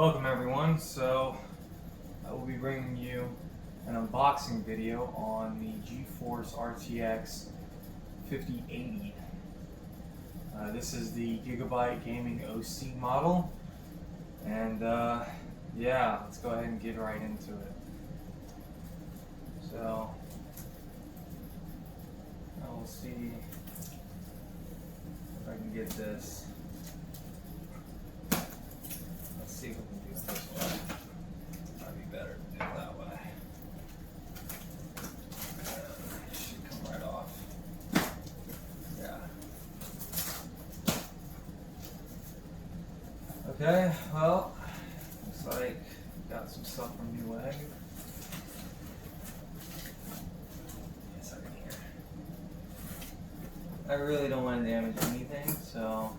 Welcome everyone. So I will be bringing you an unboxing video on the GeForce RTX 5080. This is the Gigabyte gaming OC model, and yeah, let's go ahead and get right into it. So I will see if I can get this. Let's see if we can do it this way. Might be better to do it that way. It should come right off. Yeah. Okay, well, looks like got some stuff from Newegg. I really don't want to damage anything, so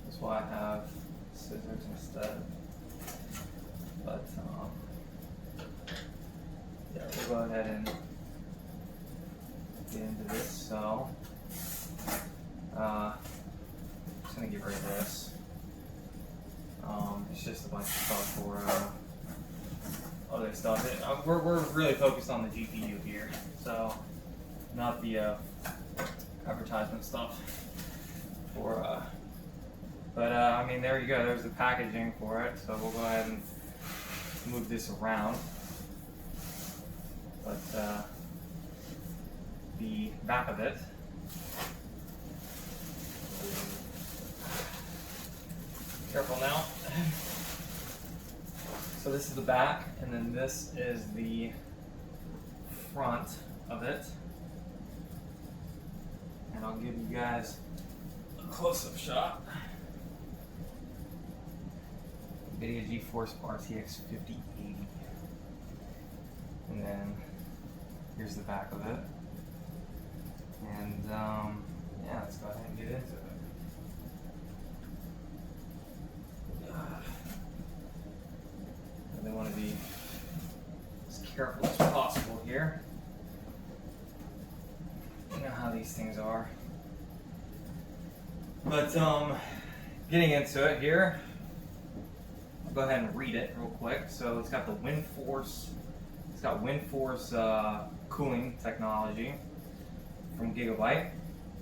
that's why I have scissors instead. But yeah, we'll go ahead and get into this. So I'm just gonna get rid of this. It's just a bunch of stuff for other stuff. We're really focused on the GPU here, so not the advertisement stuff for but I mean, there you go, there's the packaging for it. So we'll go ahead and move this around, but the back of it, careful now. So this is the back, and then this is the front of it. And I'll give you guys a close-up shot. NVIDIA GeForce RTX 5080. And then here's the back of it. And yeah, let's go ahead and get into it. I really want to be as careful as possible here. You know how these things are. But getting into it here, I'll go ahead and read it real quick. So it's got the WindForce, cooling technology from Gigabyte,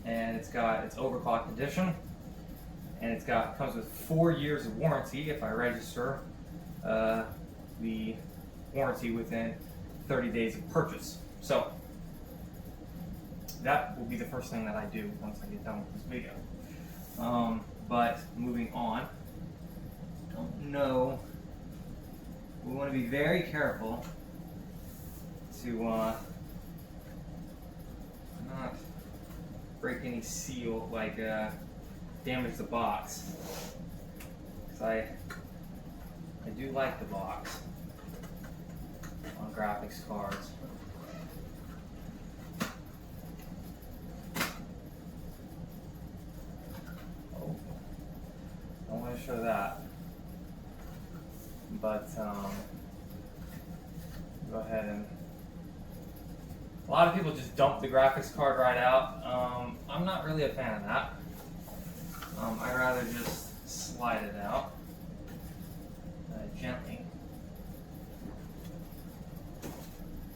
and it's overclocked edition, and comes with 4 years of warranty if I register the warranty within 30 days of purchase. So that will be the first thing that I do once I get done with this video. But moving on, don't know. We want to be very careful to not break any seal, like damage the box. Because I do like the box on graphics cards. I want to show that, but go ahead and a lot of people just dump the graphics card right out. I'm not really a fan of that. I'd rather just slide it out gently,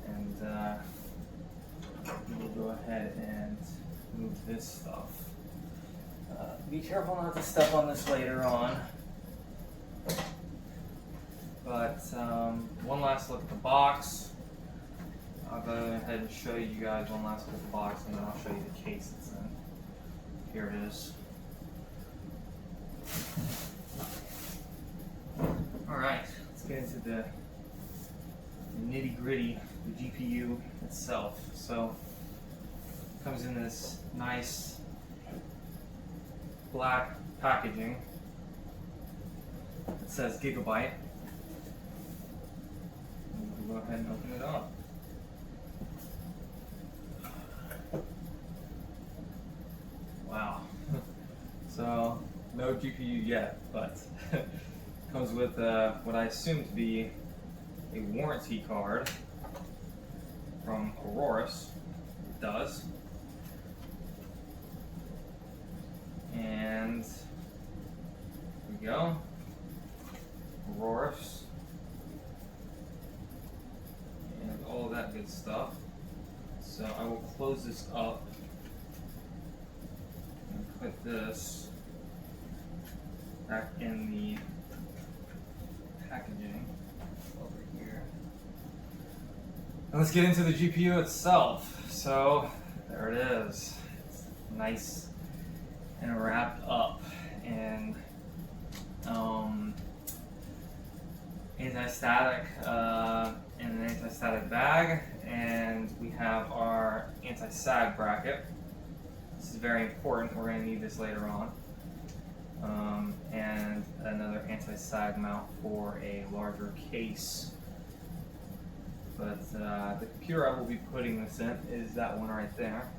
and we'll go ahead and move this stuff. Be careful not to step on this later on. But one last look at the box. I'll go ahead and show you guys one last look at the box, and then I'll show you the case it's in. Here it is. Alright, let's get into the nitty-gritty, the GPU itself. So it comes in this nice black packaging. It says Gigabyte. We'll go ahead and open it up. Wow. So no GPU yet, but comes with what I assume to be a warranty card from Aurorus. It does. And there we go. Aurora. course, and all of that good stuff. So I will close this up and put this back in the packaging over here. And let's get into the GPU itself. So there it is. It's nice and wrapped up in anti-static in an anti-static bag, and we have our anti-sag bracket. This is very important. We're going to need this later on. And another anti-sag mount for a larger case. But the computer I will be putting this in is that one right there.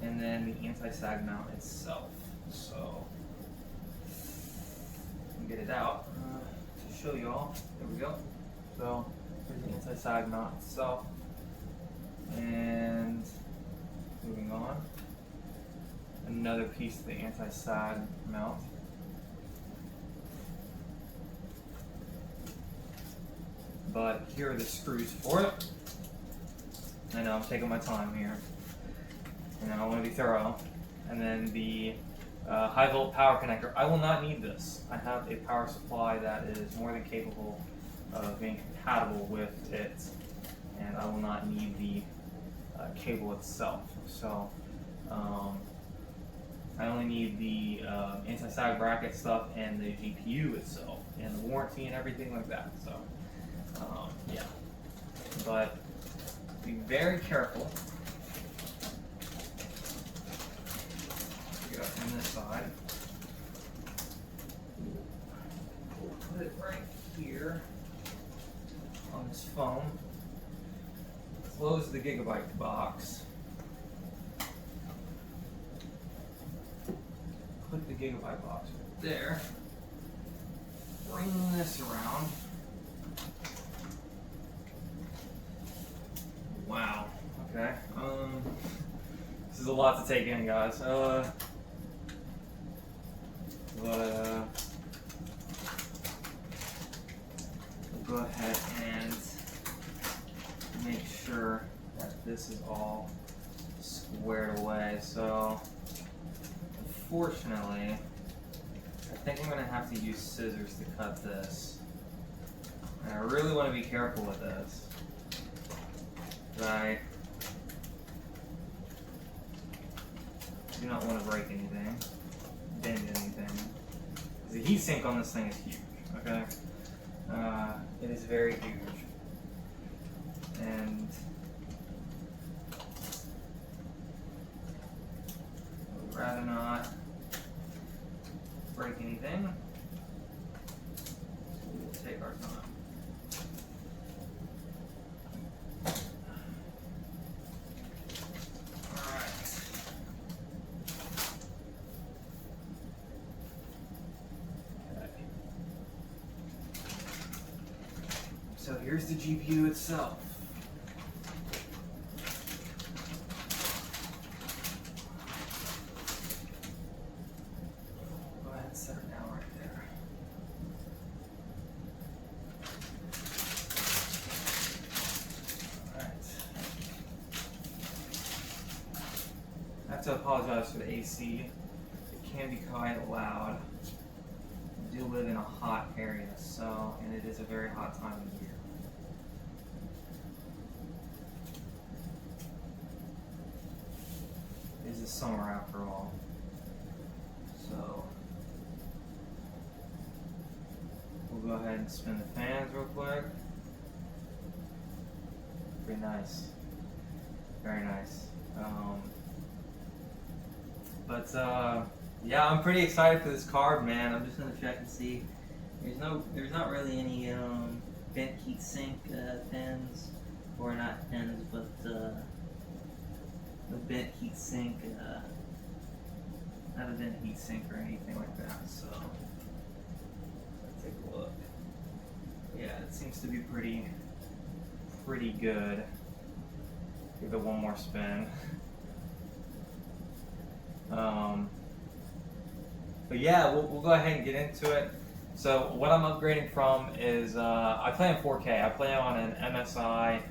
And then the anti-sag mount itself. So, get it out to show you all. There we go. So, here's the anti-sag mount itself. And moving on. Another piece of the anti-sag mount. But here are the screws for it. I know I'm taking my time here. And I want to be thorough. And then the high volt power connector. I will not need this. I have a power supply that is more than capable of being compatible with it. And I will not need the cable itself. So I only need the anti-sag bracket stuff and the GPU itself and the warranty and everything like that. So yeah, but be very careful. Get up on this side. We'll put it right here on this foam. Close the Gigabyte box. Put the Gigabyte box right there. Bring this around. Wow. Okay. This is a lot to take in, guys. But we'll go ahead and make sure that this is all squared away. So, unfortunately, I think I'm going to have to use scissors to cut this. And I really want to be careful with this. I do not want to break anything, bend anything. The heatsink on this thing is huge, okay? It is very huge. And I would rather not break anything. So we will take our time. So here's the GPU itself. Go ahead and set it down right there. Alright. I have to apologize for the AC. It can be quite loud. I do live in a hot area, so, and it is a very hot time of year. It is the summer after all. So we'll go ahead and spin the fans real quick. Pretty nice. Very nice. Yeah, I'm pretty excited for this card, man. I'm just gonna check and see. There's not really any bent heatsink pins, or not pins, but the bent heatsink. Not a bent heatsink or anything like that. So let's take a look. Yeah, it seems to be pretty good. Give it one more spin. But yeah, we'll go ahead and get into it. So what I'm upgrading from is I play on 4K. I play on an MSI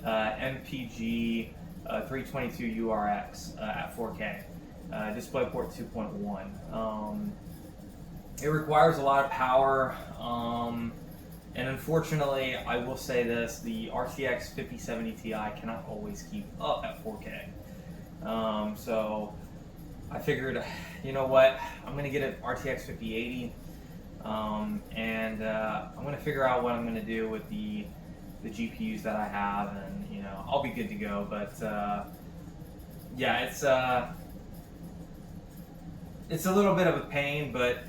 MPG 322 URX at 4K. DisplayPort 2.1. It requires a lot of power, and unfortunately, I will say this: the RTX 5070 Ti cannot always keep up at 4K. So I figured, you know what? I'm gonna get an RTX 5080, and I'm gonna figure out what I'm gonna do with the GPUs that I have, and you know, I'll be good to go. But yeah, it's a little bit of a pain, but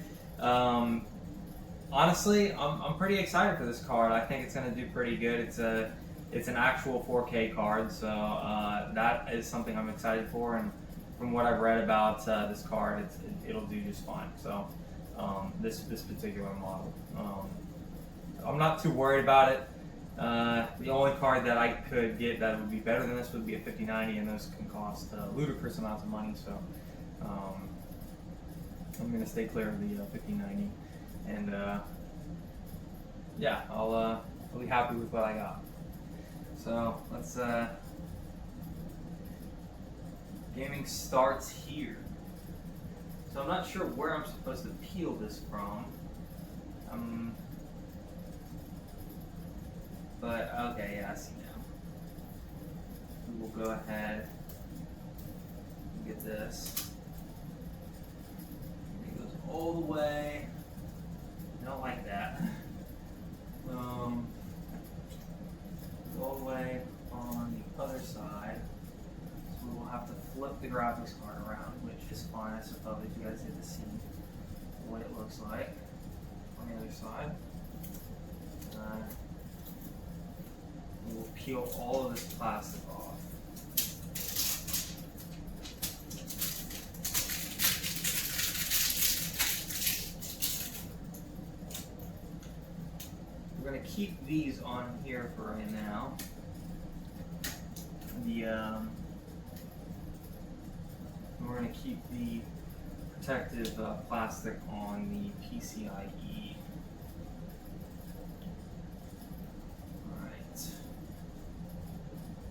honestly, I'm pretty excited for this card. I think it's going to do pretty good. It's an actual 4K card, so that is something I'm excited for. And from what I've read about this card, it'll do just fine. So this particular model, I'm not too worried about it. The only card that I could get that would be better than this would be a 5090, and those can cost ludicrous amounts of money. So I'm going to stay clear of the 5090, and yeah, I'll be happy with what I got. So let's gaming starts here. So I'm not sure where I'm supposed to peel this from. But okay, yeah, I see now. We'll go ahead and get this. It goes all the way. I don't like that. Go all the way on the other side. So we'll have to flip the graphics card around, which is fine, I suppose. You guys get to see what it looks like on the other side. We'll peel all of this plastic off. We're going to keep these on here for right now. We're going to keep the protective plastic on the PCIe. Alright.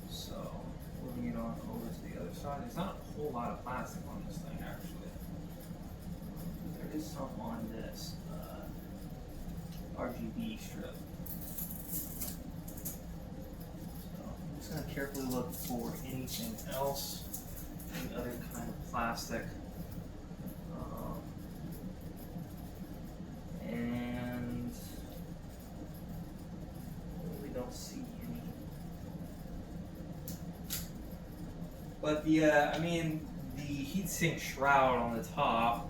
So, moving it on over to the other side. There's not a whole lot of plastic on this thing, actually. There is some on this RGB strip. I'm just going to carefully look for anything else, any other kind of plastic. And we don't see any. But the heatsink shroud on the top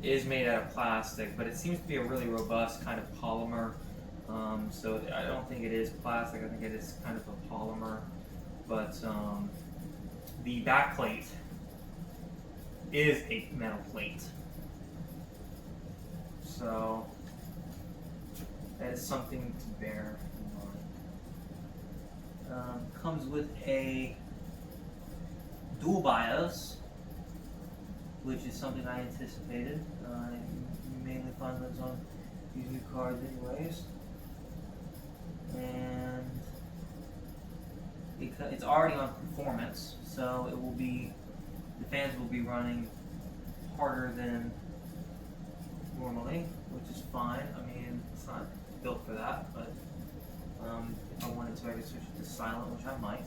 is made out of plastic, but it seems to be a really robust kind of polymer. So I don't think it is plastic. I think it is kind of a polymer. But the back plate is a metal plate. So that is something to bear in mind. Comes with a dual BIOS, which is something I anticipated. You mainly find those on these new cards anyways. And it's already on performance, so it will be, the fans will be running harder than normally, which is fine. I mean, it's not built for that, but if I wanted to, I could switch it to silent, which I might.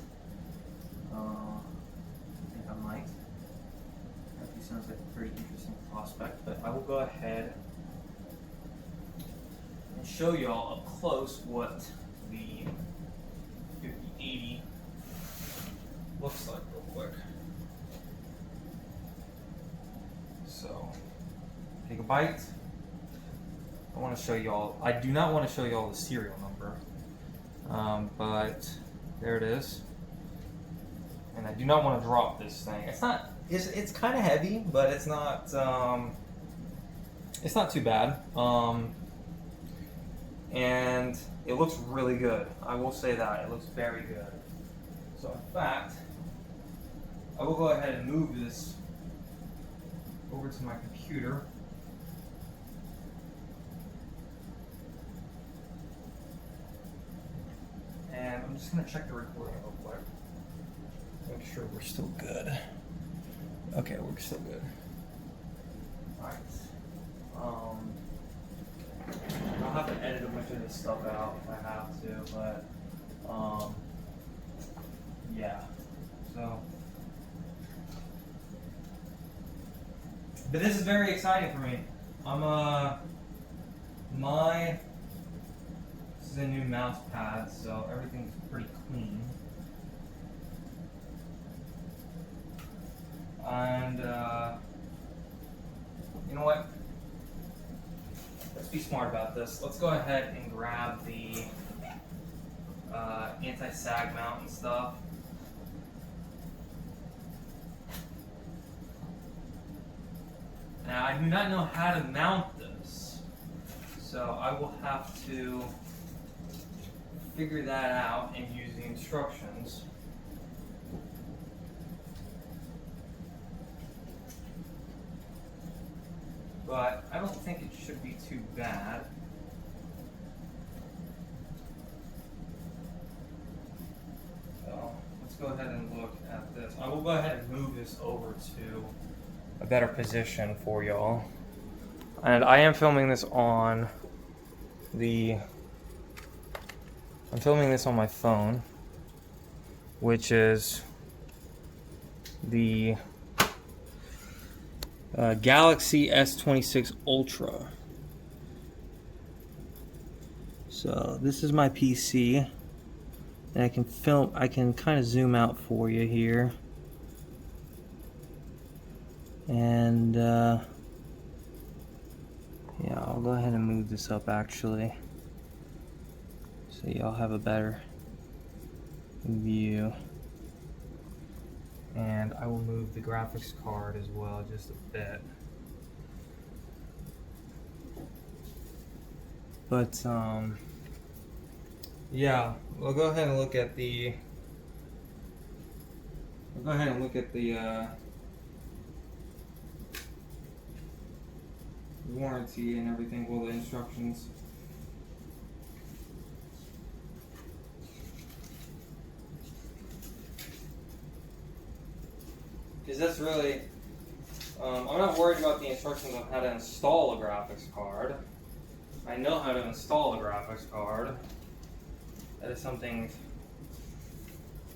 I think I might. Actually sounds like a pretty interesting prospect, but I will go ahead and show y'all up close what the 5080 looks like real quick. So, Gigabyte. I want to show y'all. I do not want to show y'all the serial number, but there it is. And I do not want to drop this thing. It's not. It's kind of heavy, but it's not. It's not too bad. And it looks really good. I will say that it looks very good. So in fact, I will go ahead and move this over to my computer. I'm just gonna check the recording real quick. Make sure we're still good. Okay, we're still good. Alright. I'll have to edit a bunch of this stuff out if I have to, but yeah. So, but this is very exciting for me. This is a new mouse pad, so everything's pretty clean. And you know what? Let's be smart about this. Let's go ahead and grab the anti-sag mount and stuff. Now, I do not know how to mount this, so I will have to figure that out and use the instructions. But I don't think it should be too bad. So let's go ahead and look at this. I will go ahead and move this over to a better position for y'all. And I am filming this on I'm filming this on my phone, which is the Galaxy S26 Ultra. So this is my PC, and I can kind of zoom out for you here. And yeah, I'll go ahead and move this up actually, so y'all have a better view. And I will move the graphics card as well just a bit. But yeah, we'll go ahead and look at the warranty and everything, well, the instructions. Because that's really, I'm not worried about the instructions on how to install a graphics card. I know how to install a graphics card. That is something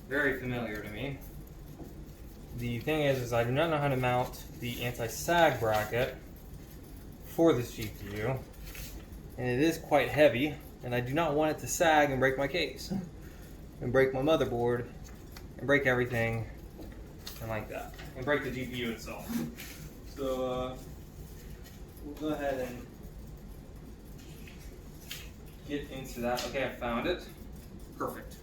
very familiar to me. The thing is I do not know how to mount the anti-sag bracket for this GPU. And it is quite heavy, and I do not want it to sag and break my case, and break my motherboard, and break everything, and like that, and break the GPU itself. So we'll go ahead and get into that. Okay, I found it. Perfect.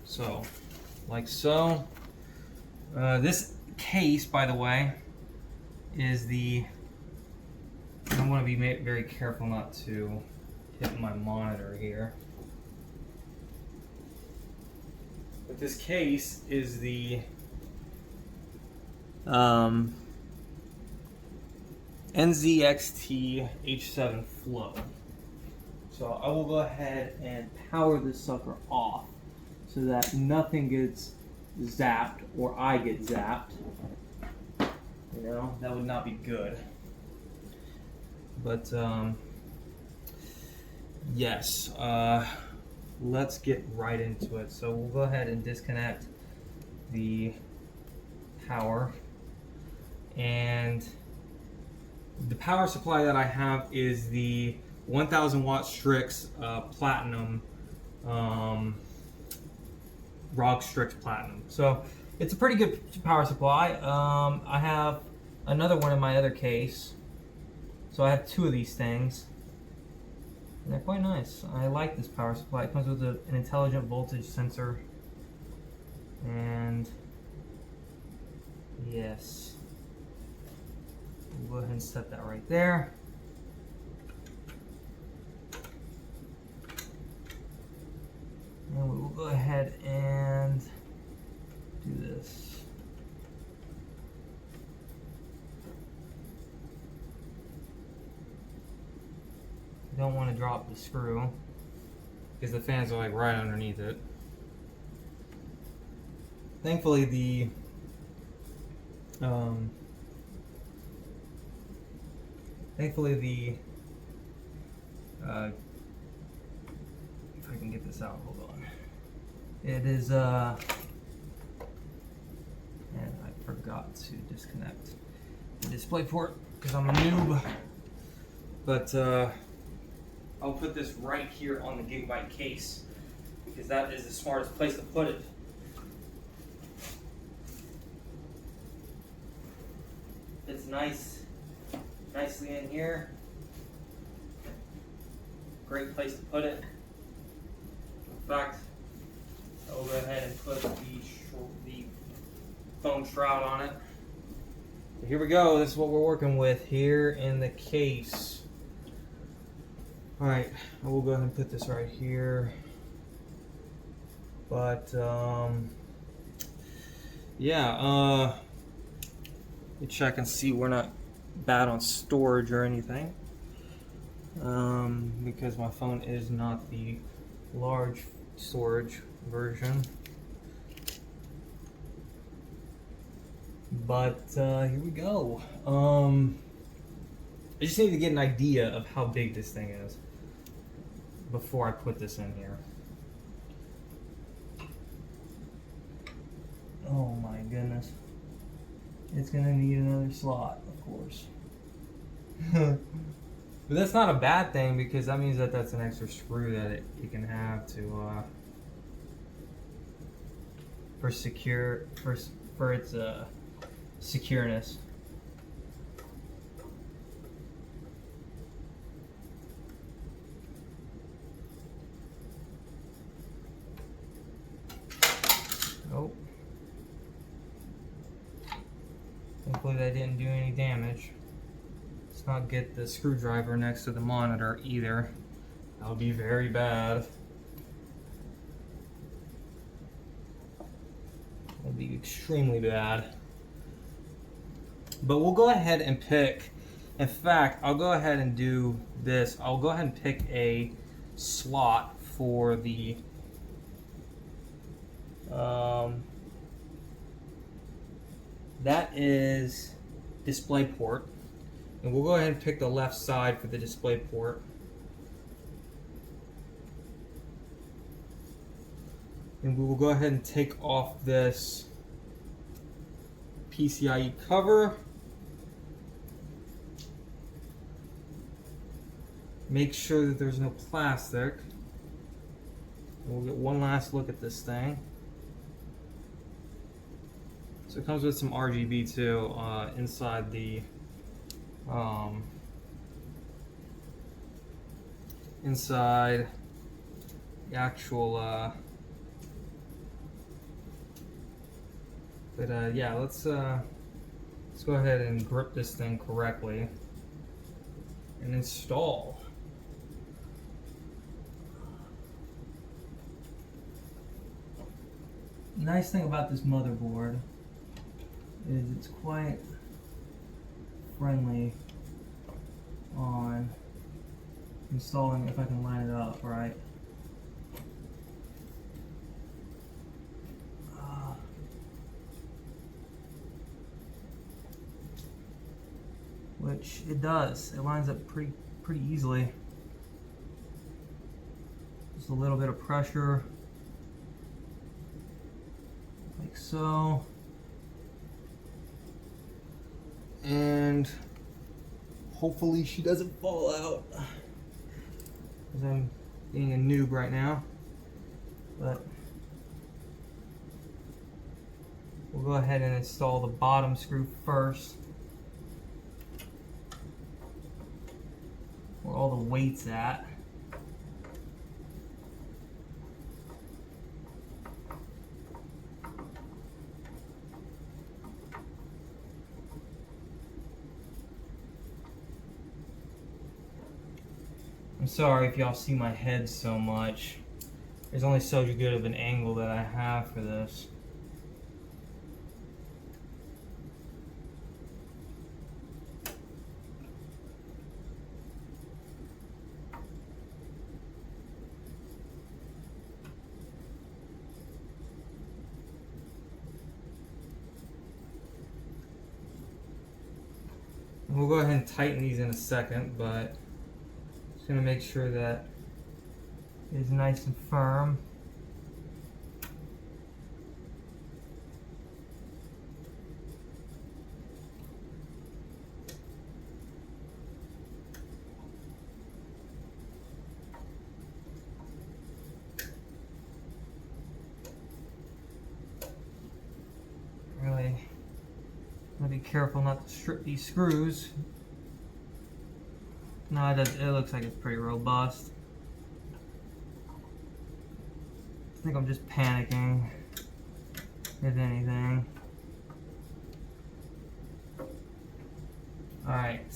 So, like so. This case, by the way, is the, I want to be very careful not to hit my monitor here. But this case is the NZXT H7 Flow. So I will go ahead and power this sucker off so that nothing gets zapped or I get zapped. You know, that would not be good. But yes, let's get right into it. So we'll go ahead and disconnect the power, and the power supply that I have is the 1000 watt Strix Platinum, ROG Strix Platinum. So it's a pretty good power supply. I have another one in my other case, so I have two of these things, and they're quite nice. I like this power supply. It comes with an intelligent voltage sensor, and yes, we'll go ahead and set that right there. And we will go ahead and do this. You don't want to drop the screw. because the fans are like right underneath it. Thankfully the if I can get this out, hold on. It is and I forgot to disconnect the display port because I'm a noob. But I'll put this right here on the Gigabyte case because that is the smartest place to put it. It's nicely in here. Great place to put it. In fact, I will go ahead and put the foam shroud on it. Here we go. This is what we're working with here in the case. Alright, I will go ahead and put this right here. But, yeah, let me check and see we're not bad on storage or anything. Because my phone is not the large storage version. But here we go. I just need to get an idea of how big this thing is before I put this in here. Oh my goodness. It's gonna need another slot, of course. But that's not a bad thing because that means that that's an extra screw that it can have to for its secureness. Oh. Thankfully that didn't do any damage. Let's not get the screwdriver next to the monitor either. That would be very bad. That would be extremely bad. But we'll go ahead and pick, in fact, I'll go ahead and do this. I'll go ahead and pick a slot for the that is display port, and we'll go ahead and pick the left side for the display port. And we will go ahead and take off this PCIe cover. Make sure that there's no plastic. We'll get one last look at this thing. So it comes with some RGB too inside the actual. Yeah, let's go ahead and grip this thing correctly and install. Nice thing about this motherboard is it's quite friendly on installing if I can line it up right. Which it does. It lines up pretty easily. Just a little bit of pressure, like so. And hopefully she doesn't fall out, because I'm being a noob right now. But we'll go ahead and install the bottom screw first, where all the weight's at. I'm sorry if y'all see my head so much. There's only so good of an angle that I have for this. we'll go ahead and tighten these in a second, but just gonna make sure that it is nice and firm. Really, gotta be careful not to strip these screws. No, it looks like it's pretty robust. I think I'm just panicking, if anything. Alright.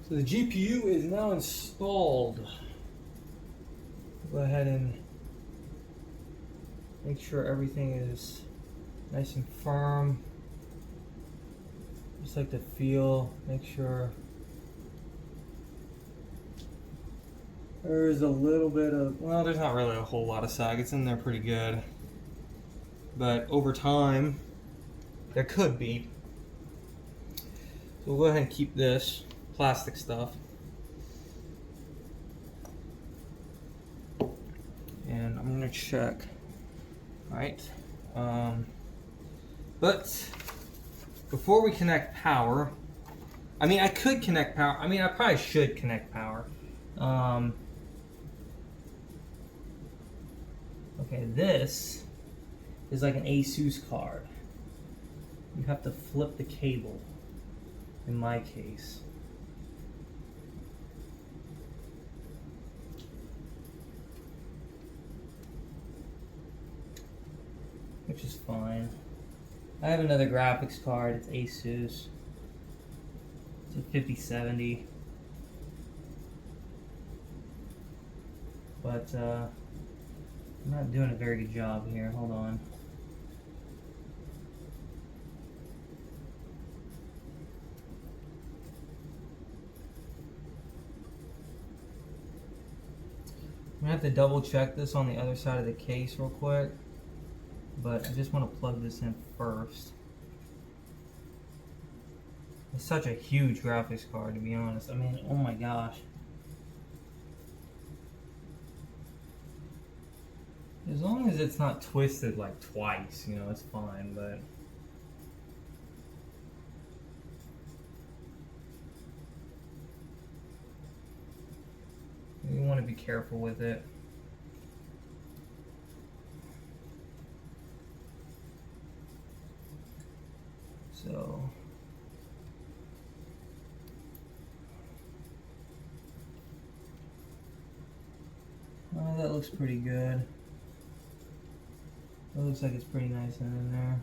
So the GPU is now installed. Go ahead and make sure everything is nice and firm. Just like to feel, make sure there's a little bit of, well, there's not really a whole lot of sag. It's in there pretty good. But over time, there could be. So we'll go ahead and keep this plastic stuff. And I'm gonna check. Alright. But before we connect power, I mean, I could connect power. I mean, I probably should connect power. Okay, this is like an ASUS card. You have to flip the cable, in my case. Which is fine. I have another graphics card, it's ASUS. It's a 5070. But I'm not doing a very good job here. Hold on. I'm gonna have to double check this on the other side of the case real quick, but I just want to plug this in first. It's such a huge graphics card, to be honest. I mean, oh my gosh. As long as it's not twisted like twice, you know, it's fine, but you want to be careful with it. So that looks pretty good. It looks like it's pretty nice in there.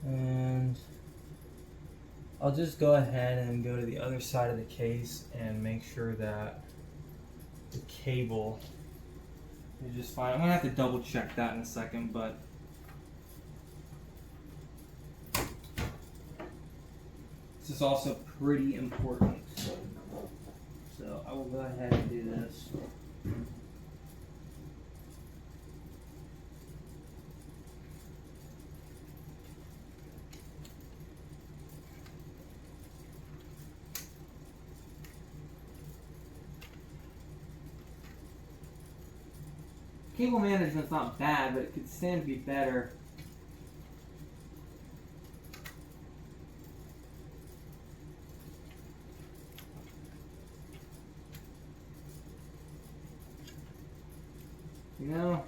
And I'll just go ahead and go to the other side of the case and make sure that the cable is just fine. I'm gonna have to double check that in a second, but this is also pretty important. So I will go ahead and do this. Cable management's not bad, but it could stand to be better. You know?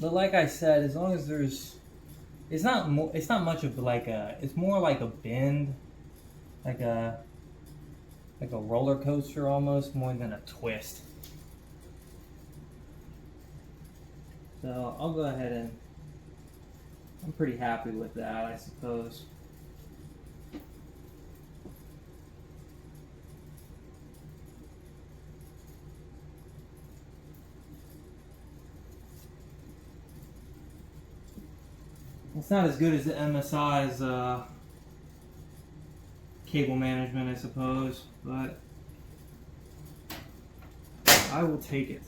But like I said, as long as there's, it's not much of like a, it's more like a bend, like a roller coaster almost, more than a twist. So I'll go ahead and I'm pretty happy with that, I suppose. It's not as good as the MSI's cable management, I suppose, but I will take it.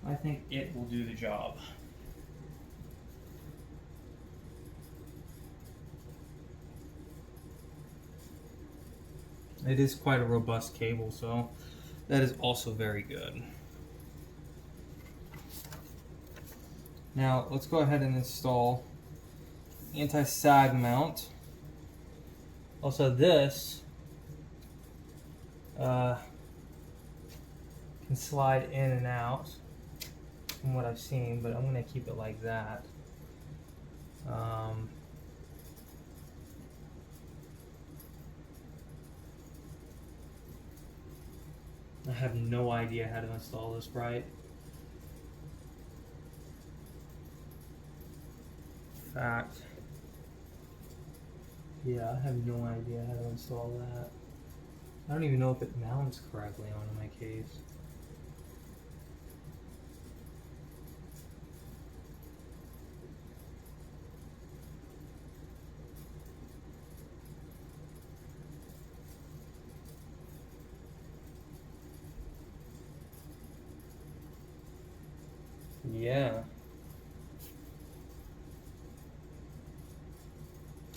I think it will do the job. It is quite a robust cable, so that is also very good. Now let's go ahead and install anti-sag mount. Also, this can slide in and out from what I've seen, but I'm going to keep it like that. I have no idea how to install this right. In fact, yeah, I have no idea how to install that. I don't even know if it mounts correctly on my case. Yeah.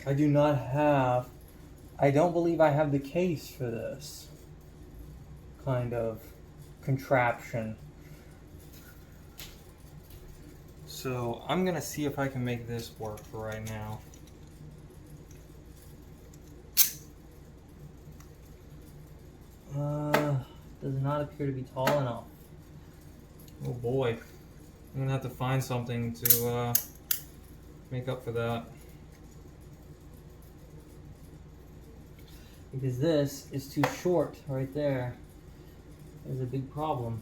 I do not have, I don't believe I have the case for this kind of contraption. So I'm gonna see if I can make this work for right now. Does not appear to be tall enough. Oh boy. I'm gonna have to find something to make up for that. Because this is too short right there. There's a big problem.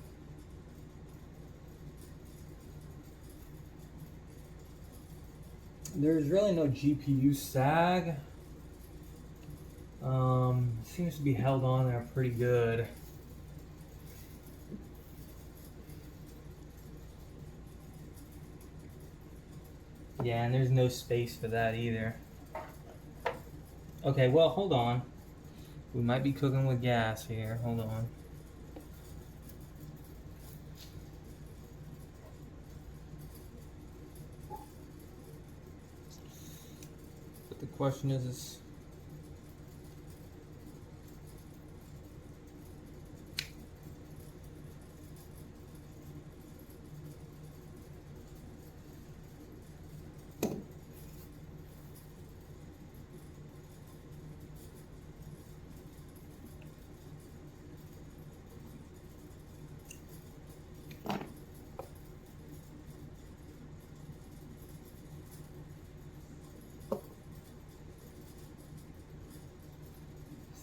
There's really no GPU sag. Seems to be held on there pretty good. Yeah, and there's no space for that either. Okay, well, hold on. We might be cooking with gas here. Hold on. But the question is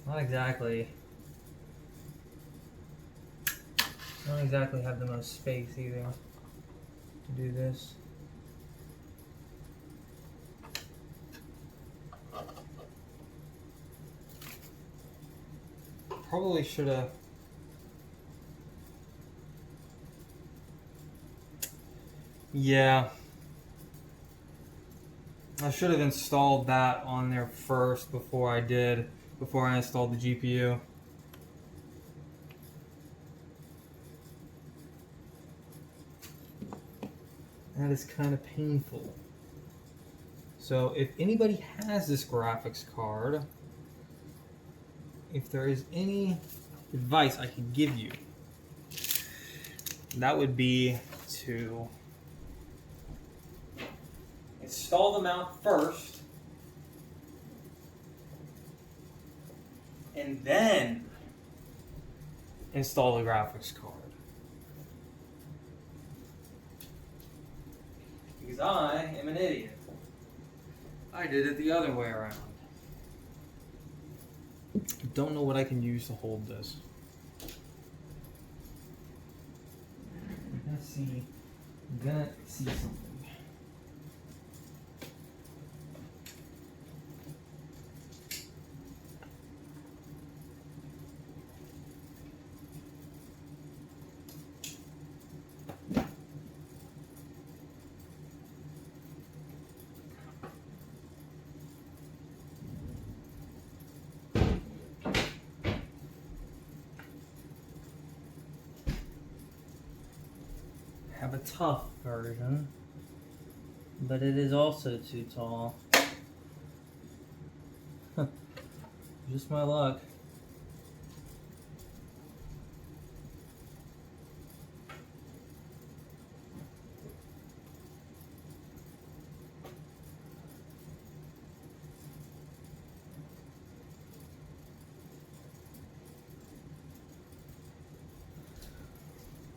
not exactly have the most space either to do this. Probably should have. Yeah. I should have installed that on there first before I installed the GPU. That is kind of painful. So if anybody has this graphics card, if there is any advice I could give you, that would be to install the mount first, and then install the graphics card. Because I am an idiot. I did it the other way around. Don't know what I can use to hold this. I'm gonna see something. have a tough version, but it is also too tall. Just my luck.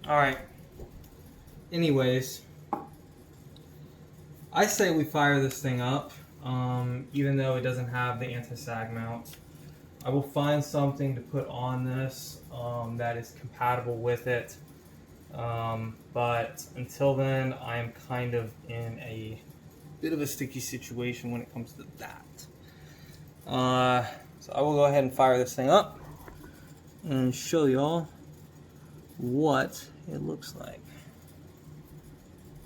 Alright. Anyways, I say we fire this thing up, even though it doesn't have the anti-sag mount. I will find something to put on this that is compatible with it. But until then, I am kind of in a bit of a sticky situation when it comes to that. So I will go ahead and fire this thing up and show y'all what it looks like.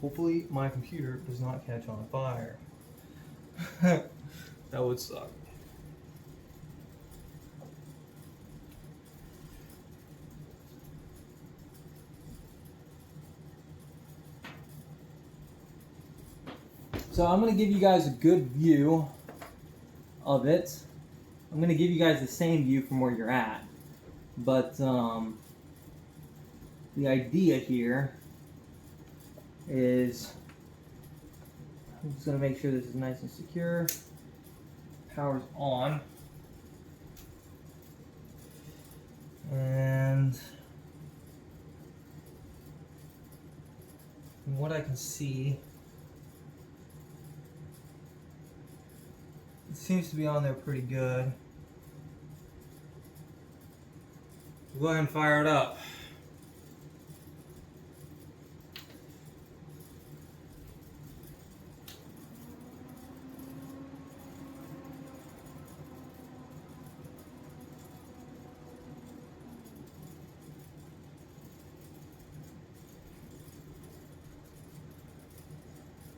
Hopefully my computer does not catch on fire. That would suck. So I'm going to give you guys a good view of it. I'm going to give you guys the same view from where you're at. But the idea here is, I'm just going to make sure this is nice and secure. Power's on. And from what I can see, it seems to be on there pretty good. We'll go ahead and fire it up.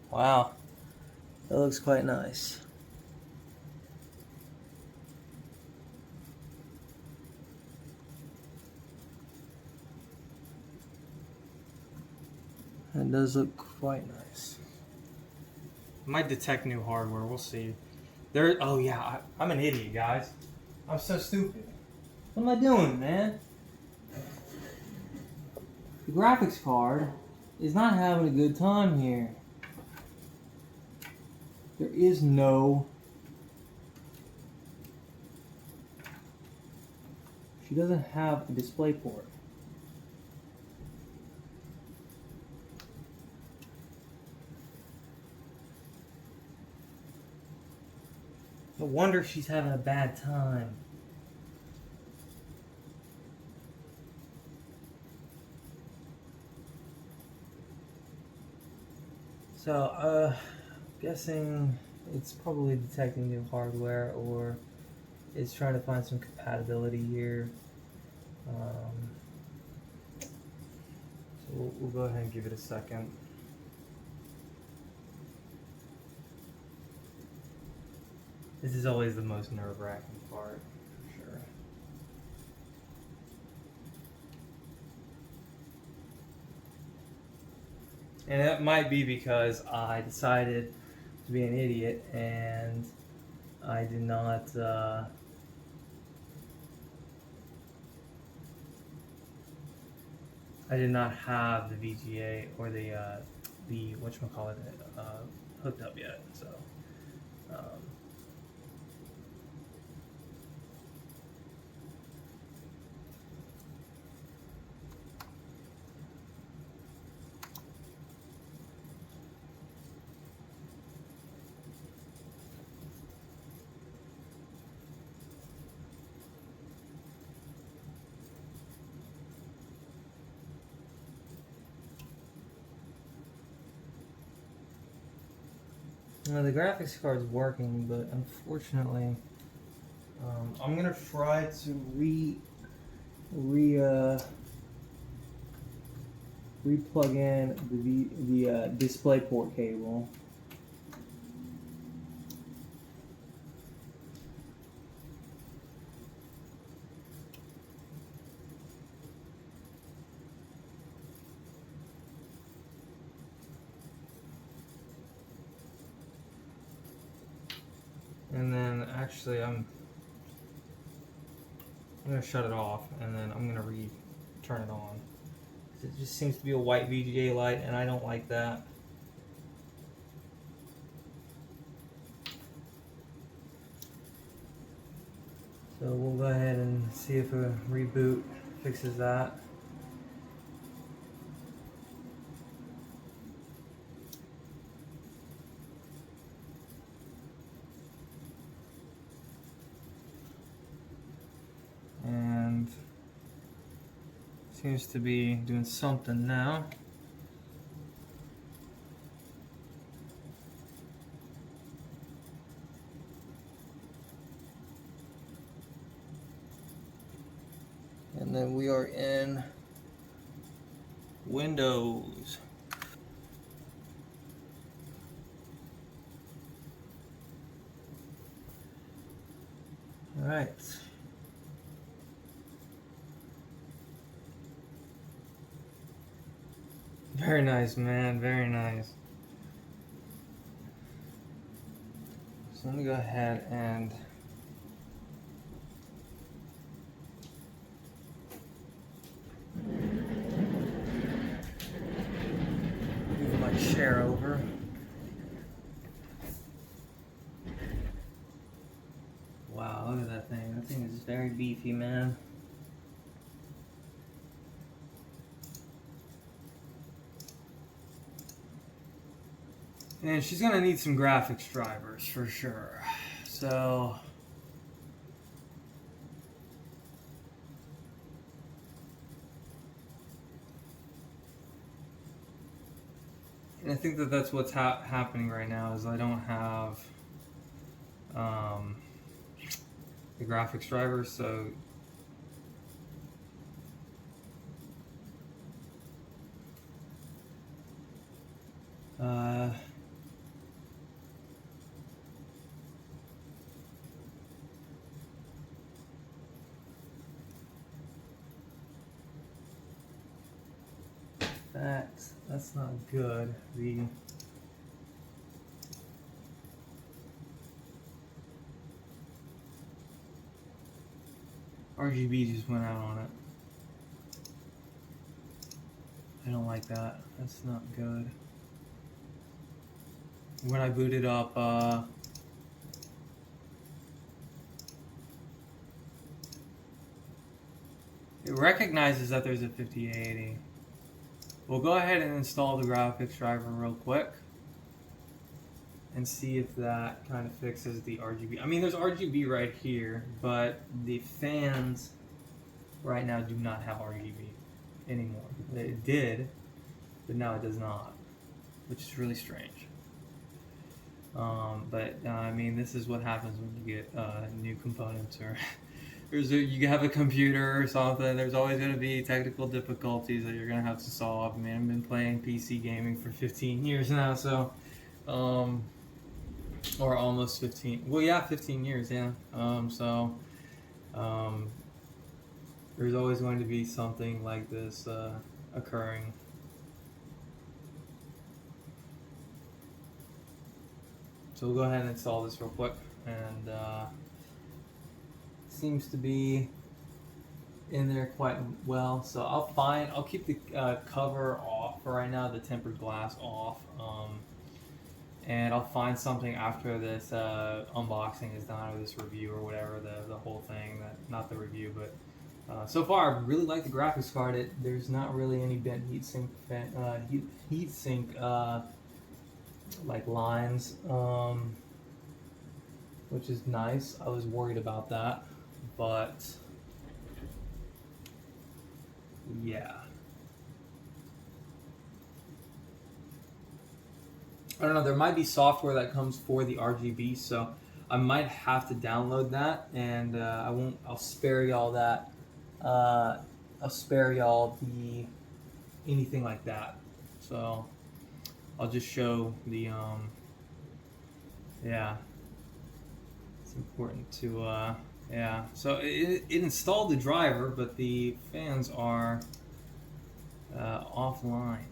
Wow, that looks quite nice. It does look quite nice. Might detect new hardware, we'll see. Oh yeah, I'm an idiot, guys. I'm so stupid. What am I doing, man? The graphics card is not having a good time here. There is no... She doesn't have a display port. No wonder she's having a bad time. So, guessing it's probably detecting new hardware, or it's trying to find some compatibility here. So we'll go ahead and give it a second. This is always the most nerve-wracking part, for sure. And that might be because I decided to be an idiot and I did not have the VGA or the whatchamacallit hooked up yet. So now the graphics card's working, but unfortunately, I'm gonna try to re-plug in the display port cable. and then actually I'm gonna shut it off, and then I'm gonna turn it on. It just seems to be a white VGA light, and I don't like that. So we'll go ahead and see if a reboot fixes that. And seems to be doing something now. And then we are in Windows. All right. Very nice, man, very nice. So let me go ahead and move my chair over. Wow, look at that thing. That thing is very beefy, man. And she's gonna need some graphics drivers for sure. So and I think that that's what's happening right now is I don't have the graphics drivers, so that's not good. The RGB just went out on it. I don't like that. That's not good. When I boot it up, it recognizes that there's a 5080. We'll go ahead and install the graphics driver real quick and see if that kind of fixes the RGB. I mean, there's RGB right here, but the fans right now do not have RGB anymore. It did, but now it does not, which is really strange. I mean, this is what happens when you get new components, or you have a computer or something. There's always going to be technical difficulties that you're going to have to solve. I mean, I've been playing PC gaming for 15 years now, so or almost 15. Well, yeah, 15 years, yeah. There's always going to be something like this occurring. So we'll go ahead and install this real quick, and seems to be in there quite well. So I'll keep the cover off for right now, the tempered glass off, and I'll find something after this unboxing is done, or this review or whatever, the whole thing, not the review, but so far I really like the graphics card. There's not really any bent heatsink like lines, which is nice. I was worried about that, but yeah. I don't know, there might be software that comes for the RGB, so I might have to download that, and I'll spare y'all that. I'll spare y'all anything like that. So I'll just show the yeah. It's important to yeah. So it installed the driver, but the fans are offline.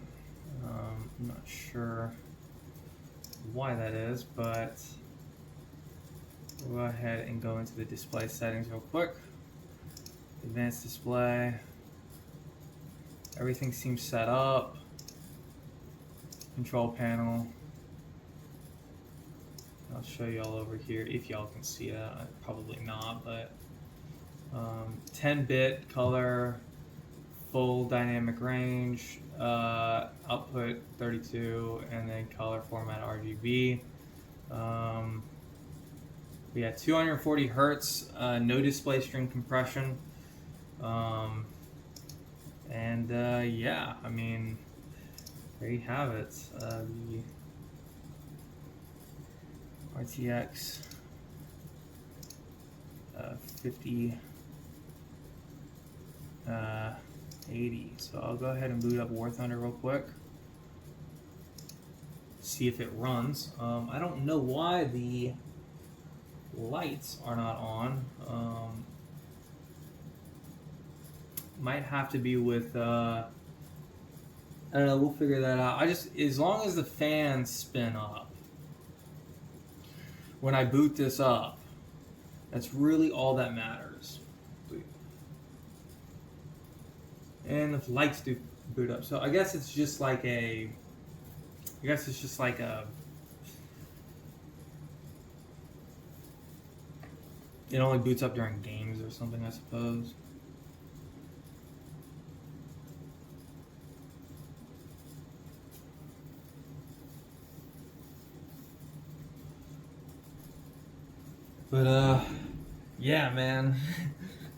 I'm not sure why that is, but We'll go ahead and go into the display settings real quick. Advanced display. Everything seems set up. Control panel. I'll show you all over here if y'all can see it. Probably not, but 10-bit color, full dynamic range, output 32, and then color format RGB. We got 240 hertz, no display string compression, and yeah, I mean, there you have it. The RTX 5080. So I'll go ahead and boot up War Thunder real quick. See if it runs. I don't know why the lights are not on. Might have to be with I don't know, we'll figure that out. As long as the fans spin up when I boot this up, that's really all that matters. And the lights do boot up. So I guess it's just like it only boots up during games or something, I suppose. But yeah, man,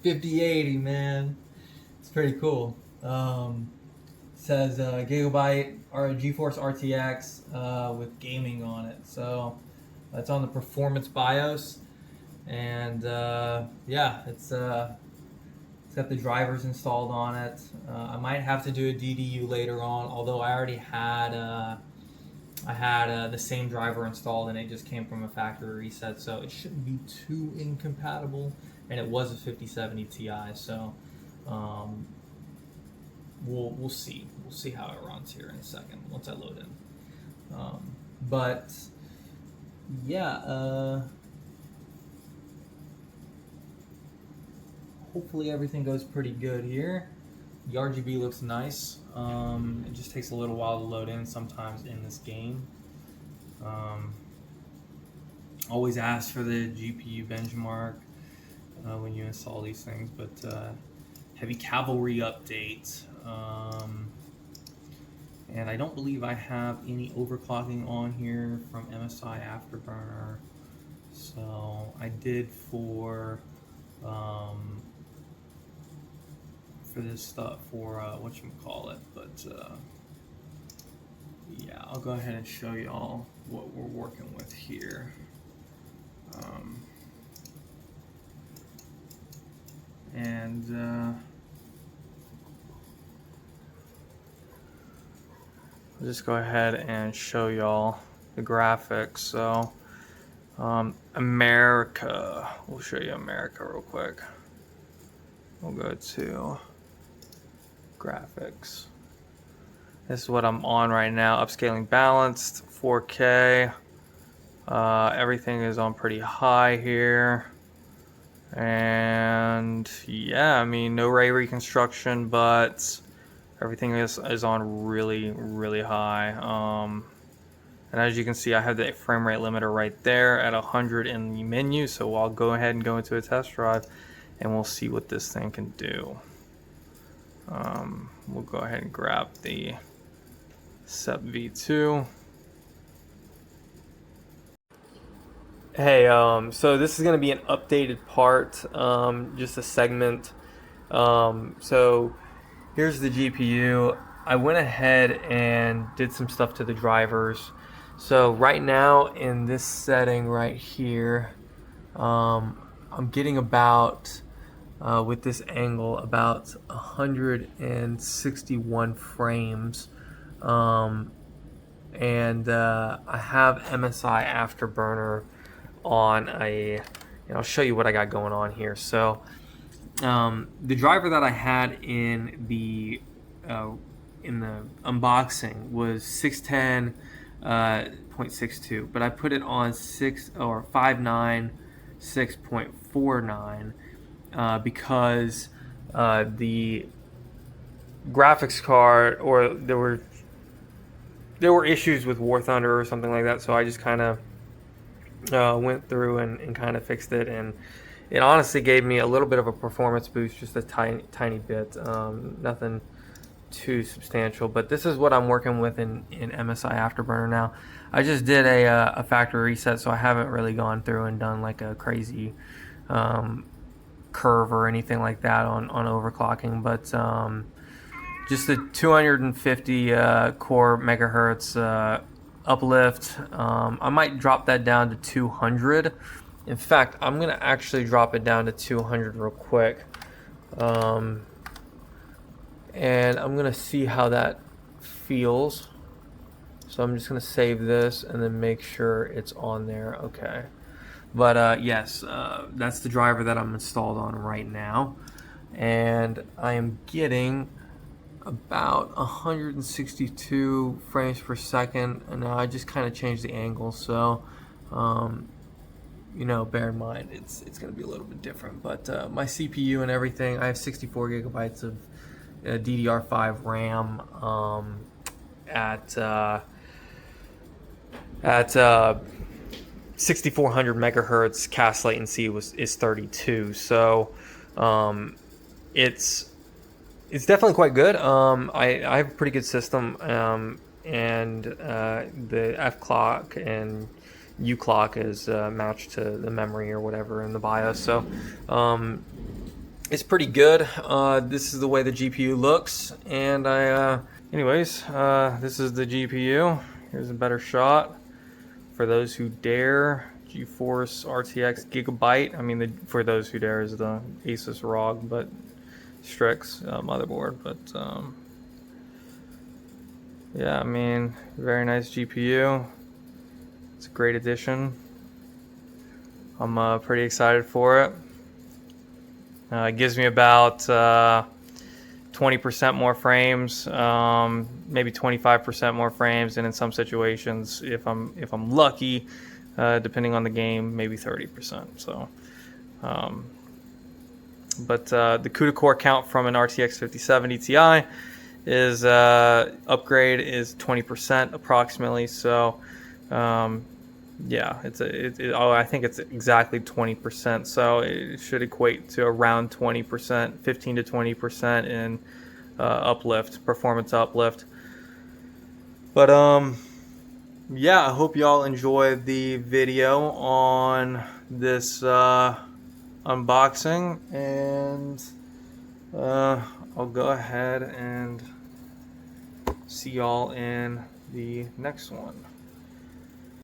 5080, man, it's pretty cool. Says Gigabyte or GeForce RTX with gaming on it, so that's on the performance BIOS, and yeah, it's got the drivers installed on it. I might have to do a DDU later on, although I already had the same driver installed and it just came from a factory reset, so it shouldn't be too incompatible, and it was a 5070 Ti, so we'll see how it runs here in a second once I load in. But yeah, hopefully everything goes pretty good here. The RGB looks nice. It just takes a little while to load in sometimes in this game. Always ask for the GPU benchmark when you install these things, but heavy cavalry update. And I don't believe I have any overclocking on here from MSI Afterburner. So I did for this stuff for whatchamacallit, but yeah, I'll go ahead and show y'all what we're working with here. I'll just go ahead and show y'all the graphics. So America, we'll show you America real quick. We'll go to graphics. This is what I'm on right now. Upscaling balanced, 4K. Everything is on pretty high here. And yeah, I mean, no ray reconstruction, but everything is on really, really high. And as you can see, I have the frame rate limiter right there at 100 in the menu. So I'll go ahead and go into a test drive and we'll see what this thing can do. We'll go ahead and grab the SEP V2. Hey, so this is going to be an updated part, just a segment. So here's the GPU. I went ahead and did some stuff to the drivers. So right now in this setting right here, I'm getting about with this angle about 161 frames, and I have MSI Afterburner on a, I'll show you what I got going on here. So the driver that I had in the unboxing was 610.62, but I put it on 5.9 6.49 because the graphics card, or there were issues with War Thunder or something like that, so I just kind of went through and kind of fixed it, and it honestly gave me a little bit of a performance boost, just a tiny bit, nothing too substantial. But this is what I'm working with in MSI Afterburner now. I just did a factory reset, so I haven't really gone through and done like a crazy curve or anything like that on overclocking, but just the 250 core megahertz uplift. I might drop that down to 200. In fact, I'm gonna actually drop it down to 200 real quick, and I'm gonna see how that feels. So I'm just gonna save this and then make sure it's on there. Okay, but yes, that's the driver that I'm installed on right now, and I am getting about 162 frames per second, and I just kind of changed the angle, so you know, bear in mind it's going to be a little bit different. But my CPU and everything, I have 64 gigabytes of DDR5 RAM at 6400 megahertz. Cast latency is 32, so it's definitely quite good. I have a pretty good system, and the F clock and U clock is matched to the memory or whatever in the BIOS, so it's pretty good. This is the way the GPU looks, and anyways, this is the GPU. Here's a better shot for those who dare. GeForce RTX Gigabyte. I mean, for those who dare is the Asus ROG, but Strix motherboard. But yeah, I mean, very nice GPU. It's a great addition. I'm pretty excited for it. It gives me about 20% more frames, maybe 25% more frames, and in some situations, if I'm lucky, depending on the game, maybe 30%. So, but the CUDA core count from an RTX 5070 Ti is upgrade is 20% approximately. So. Yeah, I think it's exactly 20%, so it should equate to around 20%, 15 to 20% in uplift, performance uplift. But yeah, I hope y'all enjoyed the video on this unboxing, and I'll go ahead and see y'all in the next one.